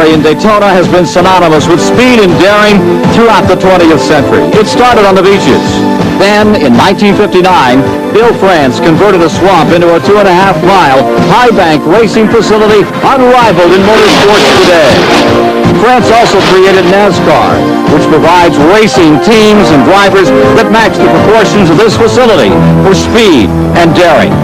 in Daytona has been synonymous with speed and daring throughout the 20th century. It started on the beaches. Then, in 1959, Bill France converted a swamp into a 2.5-mile high-bank racing facility unrivaled in motorsports today. France also created NASCAR, which provides racing teams and drivers that match the proportions of this facility for speed and daring.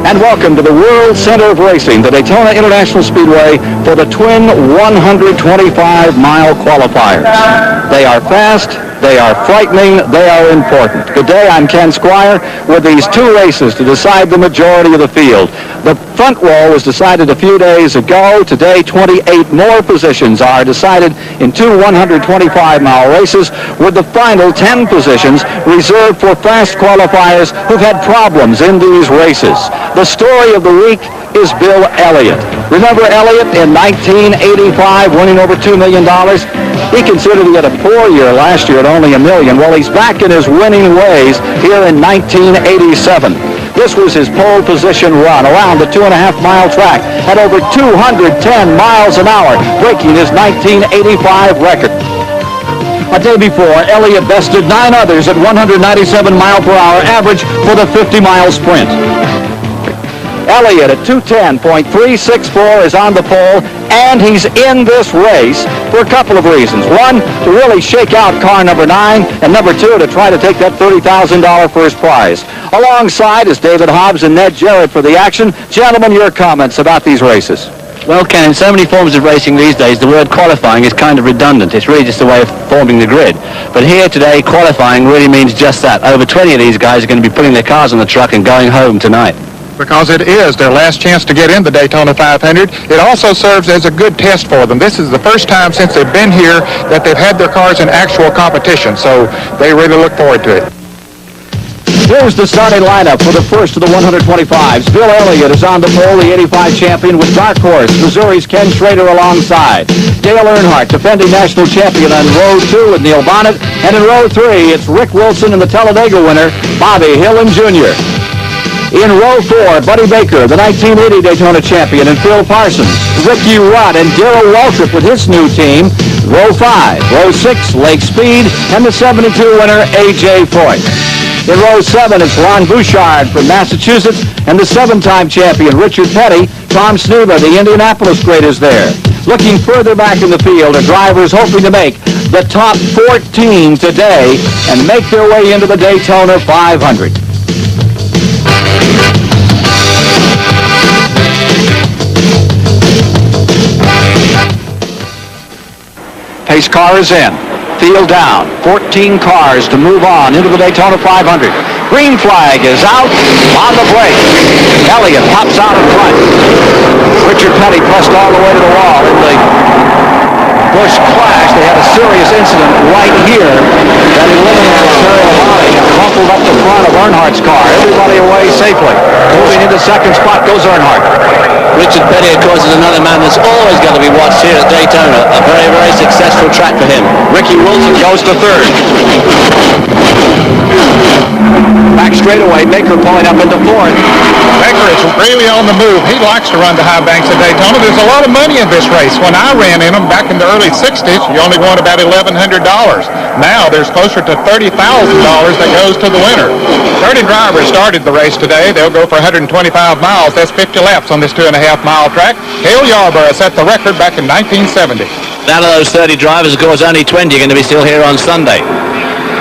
And welcome to the World Center of Racing, the Daytona International Speedway, for the twin 125-mile qualifiers. They are fast, they are frightening, they are important. Good day, I'm Ken Squire with these two races to decide the majority of the field. The front row was decided a few days ago. Today, 28 more positions are decided in two 125-mile races, with the final 10 positions reserved for fast qualifiers who've had problems in these races. The story of the week is Bill Elliott. Remember Elliott in 1985 winning over $2 million? He considered he had a poor year last year at only $1 million. Well, he's back in his winning ways here in 1987. This was his pole position run around the 2.5-mile track at over 210 miles an hour, breaking his 1985 record. A day before, Elliott bested 9 others at 197 mile per hour average for the 50-mile sprint. Elliott at 210.364 is on the pole, and he's in this race for a couple of reasons. One, to really shake out car number 9, and number 2, to try to take that $30,000 first prize. Alongside is David Hobbs and Ned Jarrett for the action. Gentlemen, your comments about these races. Well, Ken, in so many forms of racing these days, the word qualifying is kind of redundant. It's really just a way of forming the grid. But here today, qualifying really means just that. Over 20 of these guys are going to be putting their cars on the truck and going home tonight. Because it is their last chance to get in the Daytona 500. It also serves as a good test for them. This is the first time since they've been here that they've had their cars in actual competition, so they really look forward to it. Here's the starting lineup for the first of the 125s. Bill Elliott is on the pole, the 85 champion, with Dark Horse, Missouri's Ken Schrader alongside. Dale Earnhardt, defending national champion on row 2 with Neil Bonnet. And in row 3, it's Rick Wilson and the Talladega winner, Bobby Hillin Jr. In row 4, Buddy Baker, the 1980 Daytona champion, and Phil Parsons, Ricky Rudd, and Darrell Waltrip with his new team. Row 5, row 6, Lake Speed, and the 72 winner, A.J. Foyt. In row 7, it's Ron Bouchard from Massachusetts, and the 7-time champion, Richard Petty. Tom Sneva, the Indianapolis great, is there. Looking further back in the field are drivers hoping to make the top 14 today and make their way into the Daytona 500. Pace car is in. Field down. 14 cars to move on into the Daytona 500. Green flag is out on the brake. Elliott pops out in front. Richard Petty pressed all the way to the wall in the Busch clash. They had a serious incident right here that eliminated Terrell Body and crumpled up the front of Earnhardt's car. Everybody away safely. Moving into second spot goes Earnhardt. Richard Petty, of course, is another man that's always going to be watched here at Daytona. A very, very successful track for him. Ricky Wilson goes to third. Back straightaway, Baker pulling up into fourth. Baker is really on the move. He likes to run the high banks at Daytona. There's a lot of money in this race. When I ran in them back in the early 60s, you only won about $1,100. Now there's closer to $30,000 that goes to the winner. 30 drivers started the race today. They'll go for 125 miles. That's 50 laps on this 2.5-mile track. Cale Yarborough set the record back in 1970. Out of those 30 drivers, of course, only 20 are going to be still here on Sunday.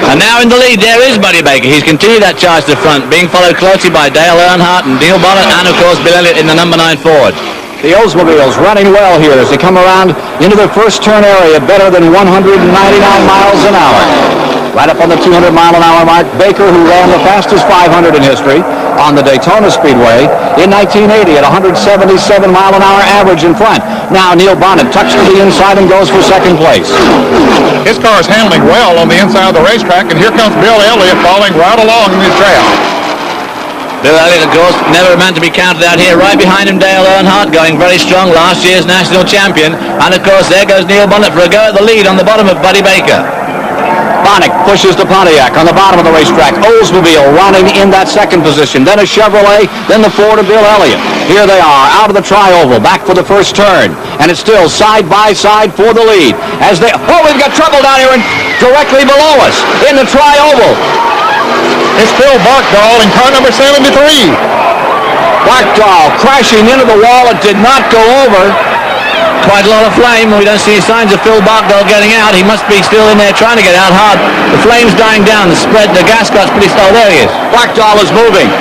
And now in the lead, there is Buddy Baker. He's continued that charge to the front, being followed closely by Dale Earnhardt and Neil Bonnet, and of course Bill Elliott in the number 9 Ford. The Oldsmobiles running well here as they come around into the first turn area, better than 199 miles an hour. Right up on the 200-mile-an-hour mark, Baker, who ran the fastest 500 in history on the Daytona Speedway in 1980 at 177-mile-an-hour average in front. Now Neil Bonnet tucks to the inside and goes for second place. His car is handling well on the inside of the racetrack, and here comes Bill Elliott falling right along in his trail. Bill Elliott, of course, never a man to be counted out here. Right behind him, Dale Earnhardt, going very strong, last year's national champion. And, of course, there goes Neil Bonnet for a go at the lead on the bottom of Buddy Baker. Bonnick pushes the Pontiac on the bottom of the racetrack. Oldsmobile running in that second position. Then a Chevrolet, then the Ford of Bill Elliott. Here they are out of the tri-oval, back for the first turn. And it's still side by side for the lead. As they, we've got trouble down here and directly below us in the tri-oval. It's Phil Barkdahl in car number 73. Barkdahl crashing into the wall. It did not go over. Quite a lot of flame. We don't see any signs of Phil Barkdahl getting out. He must be still in there trying to get out hard. The flame's dying down. The gas gut's pretty slow. There he is. Barkdahl is moving,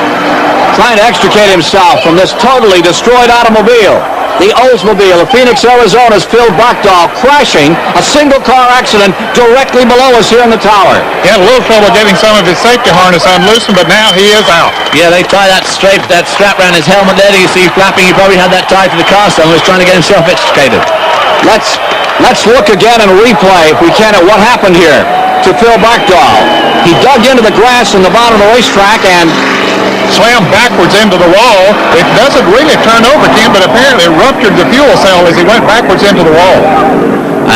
trying to extricate himself from this totally destroyed automobile. The Oldsmobile of Phoenix, Arizona's Phil Barkdahl crashing a single-car accident directly below us here in the tower. He had a little trouble getting some of his safety harness unloosened, but now he is out. Yeah, they tie that strap around his helmet there. You see flapping. He probably had that tied to the car stand. He was trying to get himself extricated. Let's look again and replay, if we can, at what happened here to Phil Barkdahl. He dug into the grass in the bottom of the racetrack and slammed backwards into the wall. It doesn't really turn over, Ken, but apparently it ruptured the fuel cell as he went backwards into the wall.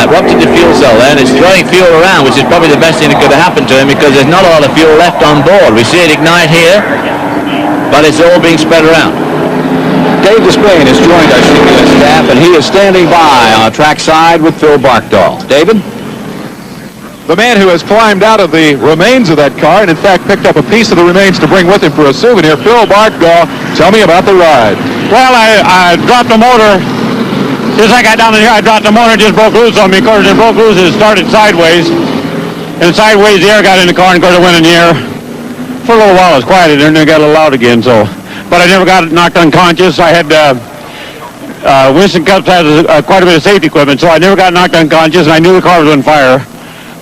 Ruptured the fuel cell there, and it's throwing fuel around, which is probably the best thing that could have happened to him because there's not a lot of fuel left on board. We see it ignite here, but it's all being spread around. Dave Despain has joined our CBS staff, and he is standing by on trackside with Phil Barkdahl. David? The man who has climbed out of the remains of that car and in fact picked up a piece of the remains to bring with him for a souvenir, Phil Barkdahl, tell me about the ride. Well, I dropped the motor. Just like I got down here, I dropped the motor, just broke loose on me. Of course, it broke loose and it started sideways. And sideways, the air got in the car, and of course, it went in the air. For a little while, it was quieted, and then it got a little loud again, so. But I never got knocked unconscious. I had, Winston Cups has quite a bit of safety equipment, so I never got knocked unconscious, and I knew the car was on fire.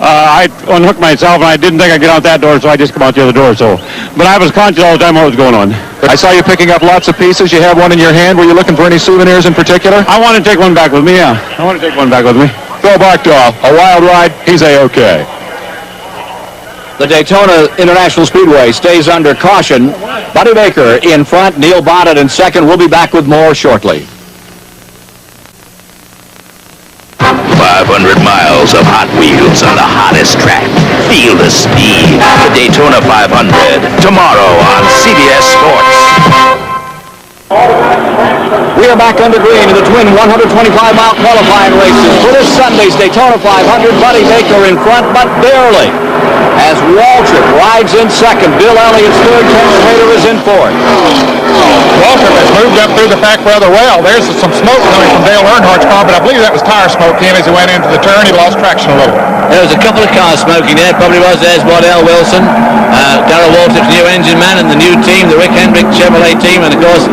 I unhooked myself, and I didn't think I'd get out that door, so I just come out the other door, so. But I was conscious all the time what was going on. I saw you picking up lots of pieces. You have one in your hand. Were you looking for any souvenirs in particular? I want to take one back with me, yeah. I want to take one back with me. Phil Barkdahl, a wild ride. He's A-OK. The Daytona International Speedway stays under caution. Buddy Baker in front, Neil Bonnet in second. We'll be back with more shortly. 500 miles of Hot Wheels on the hottest track. Feel the speed. The Daytona 500. Tomorrow on CBS Sports. We are back under green in the twin 125-mile qualifying races for this Sunday's Daytona 500. Buddy Baker in front, but barely. As Waltrip rides in second, Bill Elliott's third, Ken Slater is in fourth. Waltrip has moved up through the pack rather well. There's some smoke coming from Dale Earnhardt's car, but I believe that was tire smoke, Ken, as he went into the turn. He lost traction a little. There was a couple of cars smoking there. Probably was. There's Waddell Wilson, Darrell Waltrip's new engine man, and the new team, the Rick Hendrick Chevrolet team. And of course,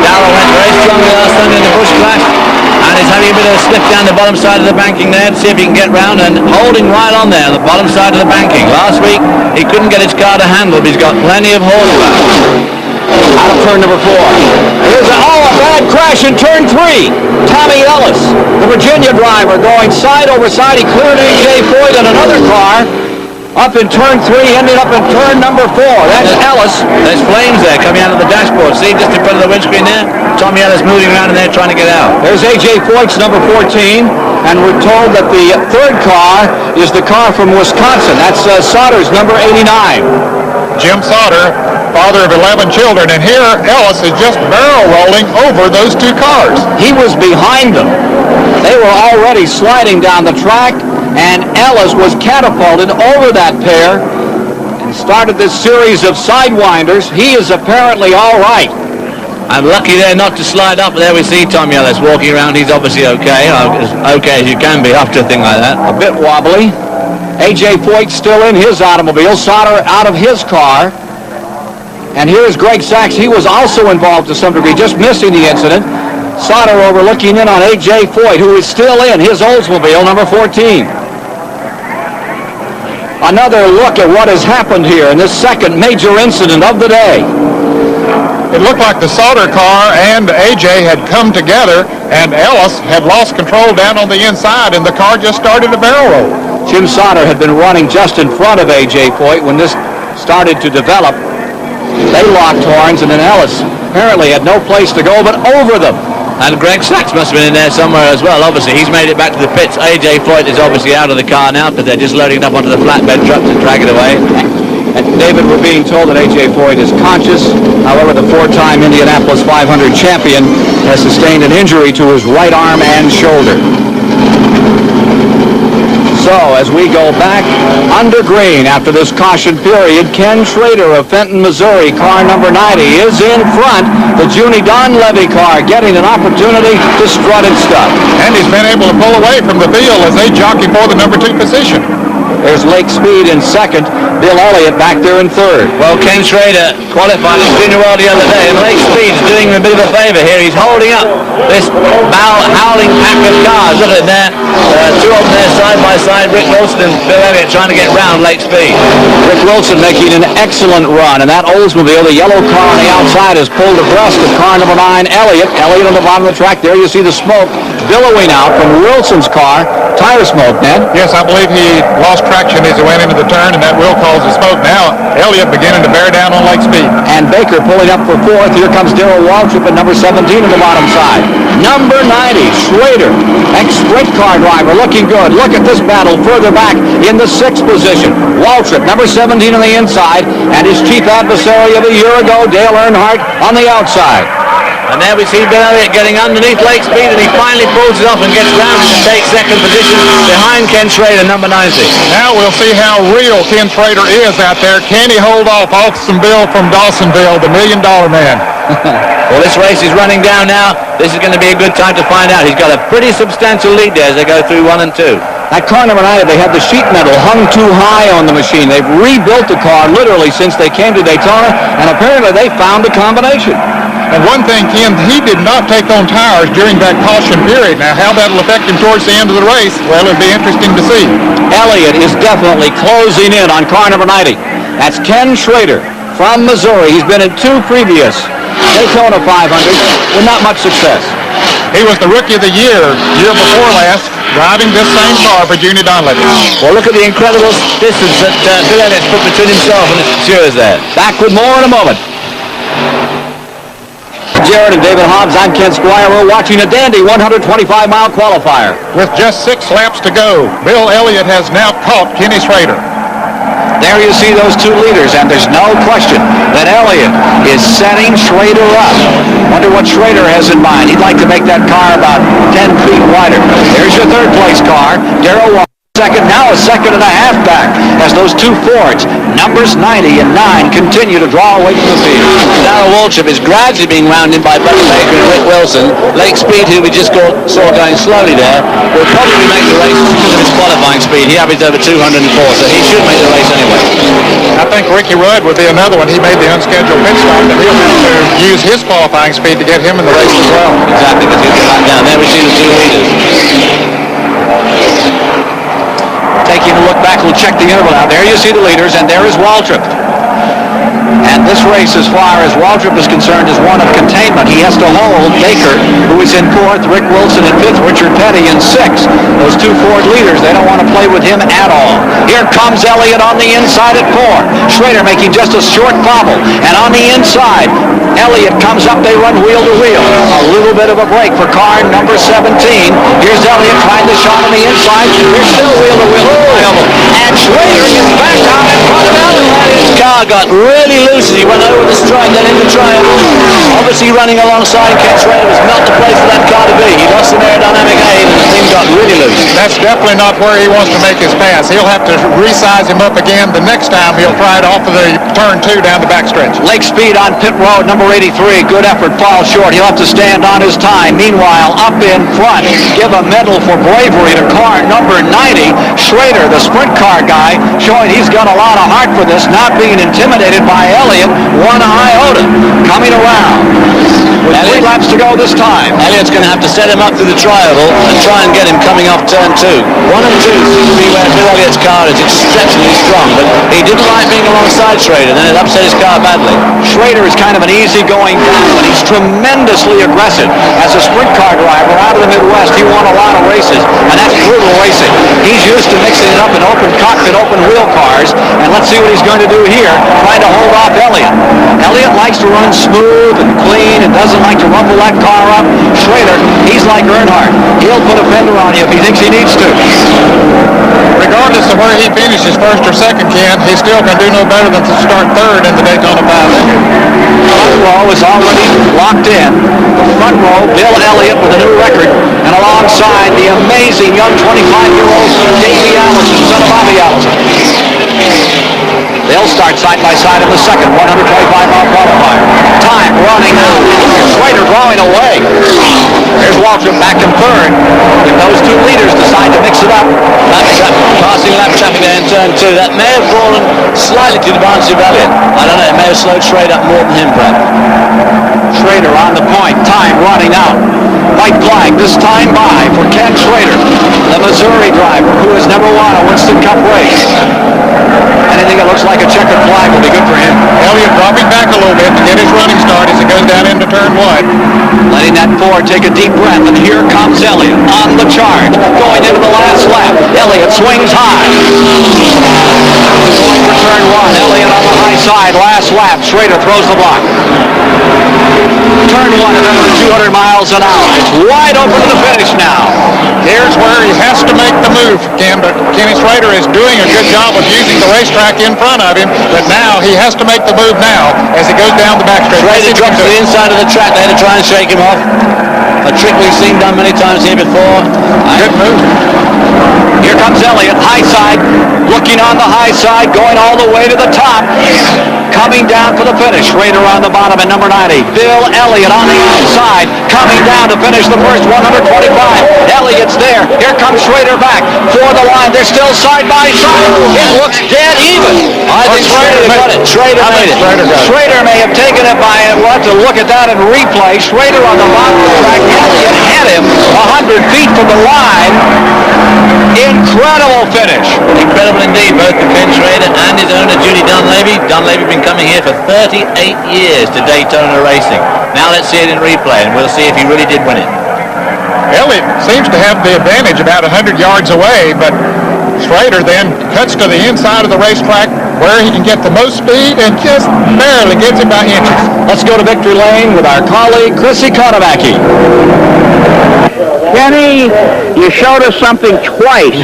Darrell went very strongly last Sunday in the Busch Clash, and is having a bit of a slip down the bottom side of the banking there to see if he can get round, and holding right on there on the bottom side of the banking. Last week he couldn't get his car to handle, but he's got plenty of horsepower. Out of turn number 4. Here's a bad crash in turn 3. Tommy Ellis, the Virginia driver, going side over side. He cleared A.J. Foyt and another car. Up in turn 3, ended up in turn number 4. That's Ellis. There's flames there coming out of the dashboard. See, just in front of the windscreen there? Tommy Ellis moving around in there trying to get out. There's A.J. Foyt's number 14, and we're told that the third car is the car from Wisconsin. That's Sauter's number 89. Jim Sauter, father of 11 children, and here Ellis is just barrel rolling over those two cars. He was behind them. They were already sliding down the track, and Ellis was catapulted over that pair and started this series of sidewinders. He is apparently all right. I'm lucky there not to slide up. There we see Tommy Ellis walking around. He's obviously okay. As okay as you can be after a thing like that. A bit wobbly. A.J. Foyt still in his automobile. Sauter out of his car. And here's Greg Sachs. He was also involved to some degree, just missing the incident. Sauter over looking in on A.J. Foyt, who is still in his Oldsmobile, number 14. Another look at what has happened here in this second major incident of the day. It looked like the Sauter car and A.J. had come together, and Ellis had lost control down on the inside, and the car just started to barrel roll. Jim Sauter had been running just in front of A.J. Foyt when this started to develop. They locked horns, and then Ellis apparently had no place to go but over them. And Greg Sachs must have been in there somewhere as well. Obviously, he's made it back to the pits. AJ Foyt is obviously out of the car now because they're just loading it up onto the flatbed truck to drag it away. And David, we're being told that A.J. Foyt is conscious. However, the four-time Indianapolis 500 champion has sustained an injury to his right arm and shoulder. So, as we go back under green after this caution period, Ken Schrader of Fenton, Missouri, car number 90, is in front. The Junie Donlevy car getting an opportunity to strut its stuff. And he's been able to pull away from the field as they jockey for the number 2 position. There's Lake Speed in second. Bill Elliott back there in third. Well, Ken Schrader qualified in junior world the other day, and Lake Speed's doing him a bit of a favour here. He's holding up this howling pack of cars. Look at it there. Two of them there side by side. Rick Wilson and Bill Elliott trying to get round Lake Speed. Rick Wilson making an excellent run, and that Oldsmobile, the yellow car on the outside, has pulled abreast of car number 9, Elliott. Elliott on the bottom of the track. There you see the smoke billowing out from Wilson's car. Tire smoke, Ned. Yes, I believe he lost traction as he went into the turn, and that will cause the smoke. Now, Elliott beginning to bear down on Lake Speed. And Baker pulling up for fourth. Here comes Darrell Waltrip at number 17 on the bottom side. Number 90, Schrader, ex-sprint car driver, looking good. Look at this battle further back in the 6th position. Waltrip, number 17 on the inside, and his chief adversary of a year ago, Dale Earnhardt, on the outside. And there we see Bill Elliott getting underneath Lake Speed, and he finally pulls it off and gets round to take second position behind Ken Schrader, number 90. Now we'll see how real Ken Schrader is out there. Can he hold off Austinville from Dawsonville, the $1 million man? Well, this race is running down now. This is going to be a good time to find out. He's got a pretty substantial lead there as they go through 1 and 2. That car number 90, they had the sheet metal hung too high on the machine. They've rebuilt the car literally since they came to Daytona, and apparently they found a combination. And one thing, Ken, he did not take on tires during that caution period. Now, how that'll affect him towards the end of the race, well, it'll be interesting to see. Elliott is definitely closing in on car number 90. That's Ken Schrader from Missouri. He's been in 2 previous Daytona 500s with not much success. He was the Rookie of the year before last, driving this same car for Junie Donlevy. Well, look at the incredible distance that Bill Elliott's put between himself and his pursuers there. Back with more in a moment. Jared and David Hobbs, I'm Ken Squire. We're watching a dandy 125-mile qualifier. With just 6 laps to go, Bill Elliott has now caught Kenny Schrader. There you see those 2 leaders, and there's no question that Elliott is setting Schrader up. Wonder what Schrader has in mind. He'd like to make that car about 10 feet wider. There's your 3rd place car. Darrell second, now a second and a half back as those 2 Fords, numbers 90 and 9, continue to draw away from the field. Darrell Waltrip is gradually being round in by Buddy Baker and Rick Wilson. Lake Speed, who we just saw going slowly there, will probably make the race because of his qualifying speed. He averaged over 204, so he should make the race anyway. I think Ricky Rudd would be another one. He made the unscheduled pit stop, and he'll have to use his qualifying speed to get him in the race as well. Exactly, because he'll get back down. There we see the 2 leaders. Taking a look back, we'll check the interval out. There you see the leaders, and there is Waltrip. And this race, as far as Waltrip is concerned, is one of containment. He has to hold Baker, who is in 4th, Rick Wilson in 5th, Richard Petty in 6th. Those 2 Ford leaders, they don't want to play with him at all. Here comes Elliott on the inside at 4. Schrader making just a short bobble. And on the inside, Elliott comes up, they run wheel to wheel. A little bit of a break for car number 17. Here's Elliott trying to shot on the inside. Here's still wheel to wheel. And Schrader is back out in front of Elliott. His car got really loose as he went over the strike and into triangle. Obviously running alongside Ken Schrader was not the place for that car to be. He lost some aerodynamic aid and the thing got really loose. That's definitely not where he wants to make his pass. He'll have to resize him up again. The next time he'll try it off of the turn 2 down the backstretch. Lake Speed on pit road, number 83. Good effort, falls short. He'll have to stand on his time. Meanwhile, up in front, give a medal for bravery to car number 90. Schrader, the sprint car guy, showing he's got a lot of heart for this, not being intimidated by Elliott. 1 iota coming around with 3 laps to go this time. Elliott's going to have to set him up through the triangle and try and get behind him coming off turn 2. 1 and 2 seems to be where Bill Elliott's car is exceptionally strong, but he didn't like being alongside Schrader, then it upset his car badly. Schrader is kind of an easygoing guy, but he's tremendously aggressive. As a sprint car driver out of the Midwest, he won a lot of races, and that's brutal racing. He's used to mixing it up in open cockpit, open wheel cars, and let's see what he's going to do here, trying to hold off Elliott. Elliott likes to run smooth and clean and doesn't like to rumble that car up. Schrader, he's like Earnhardt. He'll put a fender on you if he thinks he needs to. Regardless of where he finishes, first or second, Ken, he still can do no better than to start third in the Daytona 500. The front row is already locked in. The front row, Bill Elliott with a new record, and alongside the amazing young 25-year-old Davey Allison, son of Bobby Allison. They'll start side by side in the second 125-mile qualifier. Time running out. Schrader drawing away. There's Waltrip back in third. If those two leaders decide to mix it up, Passing lap traffic there in turn 2. That may have fallen slightly to the advantage of Elliott. I don't know, it may have slowed Schrader up more than him, perhaps. Schrader on the point. Time running out. White flag this time by for Ken Schrader, the Missouri driver who has never won a Winston Cup race. Anything that looks like a checkered flag will be good for him. Elliott dropping back a little bit to get his running start as he goes down into turn 1. Letting that Ford take a deep breath, and here comes Elliott on the charge, going into the last lap. Elliott swings high. Going for turn 1. Elliott on the high side, last lap. Schrader throws the block. Turn 1 at under 200 miles an hour. It's wide open to the finish now. Here's where he has to make the move, Ken, but Kenny Schrader is doing a good job of using the racetrack in front of him, but now he has to make the move now as he goes down the backstretch. Schrader drops to the inside of the track there to try and shake him off. A trick we've seen done many times here before. Good move. Here comes Elliott, high side, looking on the high side, going all the way to the top. Coming down for the finish. Schrader on the bottom at number 90. Bill Elliott on the outside, coming down to finish the first 125. Elliott's there. Here comes Schrader back for the line. They're still side by side. It looks dead even. I think Schrader got it. Schrader made it. Schrader may have taken it by it. We'll have to look at that and replay. Schrader on the bottom of the track. Elliott had him 100 feet from the line. Incredible finish. Incredible indeed, both for Ken Schrader and his owner, Judy Dunleavy. Dunleavy been coming here for 38 years to Daytona racing. Now let's see it in replay, and we'll see if he really did win it. Elliott seems to have the advantage about 100 yards away, but Schrader then cuts to the inside of the racetrack where he can get the most speed and just barely gets it by inches. Let's go to victory lane with our colleague, Chrissy Konowacki. Kenny, you showed us something twice,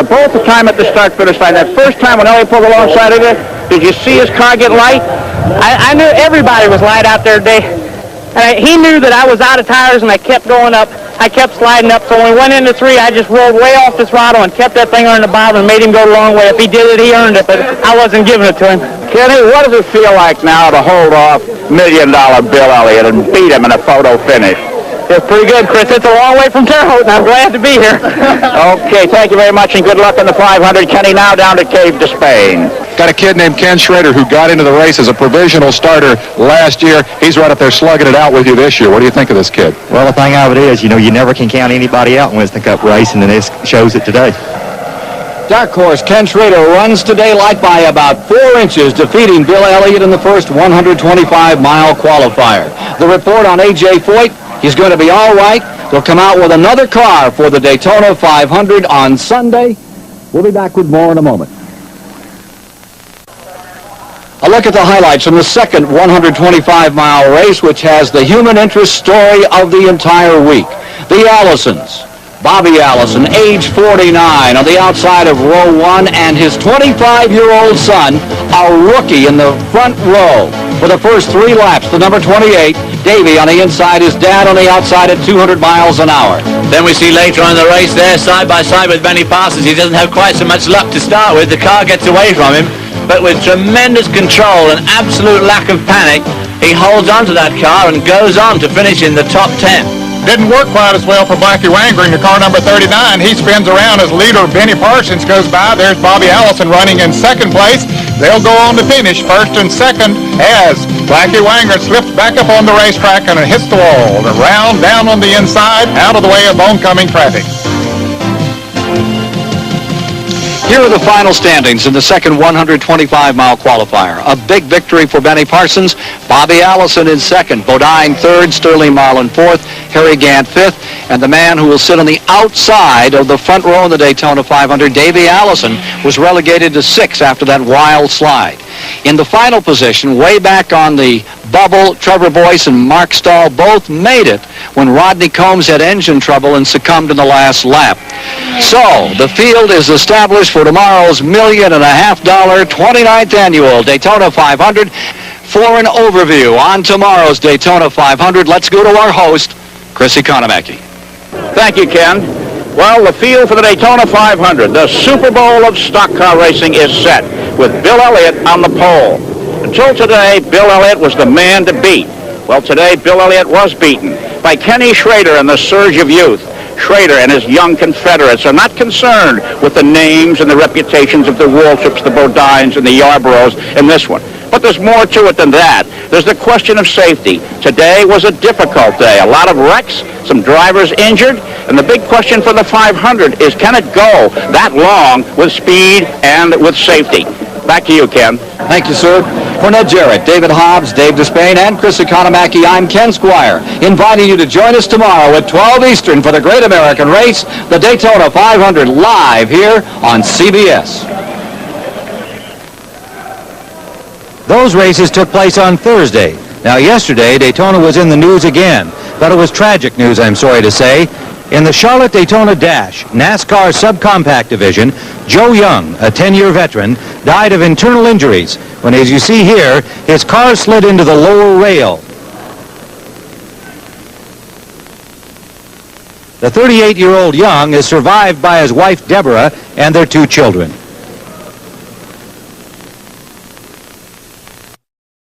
both the time at the start-finish line. That first time when Elliott pulled alongside of you, did you see his car get light? I knew everybody was light out there today. He knew that I was out of tires, and I kept going up. I kept sliding up, so when we went into 3, I just rolled way off the throttle and kept that thing on the bottom and made him go the long way. If he did it, he earned it, but I wasn't giving it to him. Kenny, what does it feel like now to hold off $1 million Bill Elliott and beat him in a photo finish? It's pretty good, Chris. It's a long way from Terre Haute, and I'm glad to be here. Okay, thank you very much, and good luck in the 500. Kenny, now down to Cave de Spain. Got a kid named Ken Schrader who got into the race as a provisional starter last year. He's right up there slugging it out with you this year. What do you think of this kid? Well, the thing of it is, you never can count anybody out in Winston Cup racing, and this shows it today. Dark horse Ken Schrader runs today light by about 4 inches, defeating Bill Elliott in the first 125-mile qualifier. The report on A.J. Foyt, he's going to be all right. They'll come out with another car for the Daytona 500 on Sunday. We'll be back with more in a moment. A look at the highlights from the second 125-mile race, which has the human interest story of the entire week. The Allisons. Bobby Allison, age 49, on the outside of row 1, and his 25-year-old son, a rookie in the front row. For the first 3 laps, the number 28, Davey on the inside, his dad on the outside at 200 miles an hour. Then we see later on in the race there, side by side with Benny Parsons. He doesn't have quite so much luck to start with. The car gets away from him, but with tremendous control and absolute lack of panic, he holds on to that car and goes on to finish in the top 10. Didn't work quite as well for Blackie Wanger in the car number 39. He spins around as leader Benny Parsons goes by. There's Bobby Allison running in second place. They'll go on to finish first and second as Blackie Wanger slips back up on the racetrack and hits the wall. The round down on the inside, out of the way of oncoming traffic. Here are the final standings in the second 125-mile qualifier. A big victory for Benny Parsons. Bobby Allison in second, Bodine third, Sterling Marlin fourth, Harry Gant fifth, and the man who will sit on the outside of the front row in the Daytona 500, Davey Allison, was relegated to sixth after that wild slide. In the final position, way back on the bubble, Trevor Boyce and Mark Stahl both made it when Rodney Combs had engine trouble and succumbed in the last lap. So, the field is established for tomorrow's $1.5 million 29th annual Daytona 500. For an overview on tomorrow's Daytona 500, let's go to our host, Chris Economaki. Thank you, Ken. Well, the field for the Daytona 500, the Super Bowl of stock car racing, is set with Bill Elliott on the pole. Until today, Bill Elliott was the man to beat. Well, today, Bill Elliott was beaten by Kenny Schrader and the surge of youth. Schrader and his young Confederates are not concerned with the names and the reputations of the Waltrips, the Bodines, and the Yarboroughs in this one. But there's more to it than that. There's the question of safety. Today was a difficult day. A lot of wrecks, some drivers injured, and the big question for the 500 is, can it go that long with speed and with safety? Back to you, Ken. Thank you, sir. For Ned Jarrett, David Hobbs, Dave Despain, and Chris Economaki, I'm Ken Squire, inviting you to join us tomorrow at 12 Eastern for the Great American Race, the Daytona 500, live here on CBS. Those races took place on Thursday. Now, yesterday, Daytona was in the news again, but it was tragic news, I'm sorry to say. In the Charlotte Daytona Dash, NASCAR subcompact division, Joe Young, a 10-year veteran, died of internal injuries when, as you see here, his car slid into the lower rail. The 38-year-old Young is survived by his wife, Deborah, and their two children.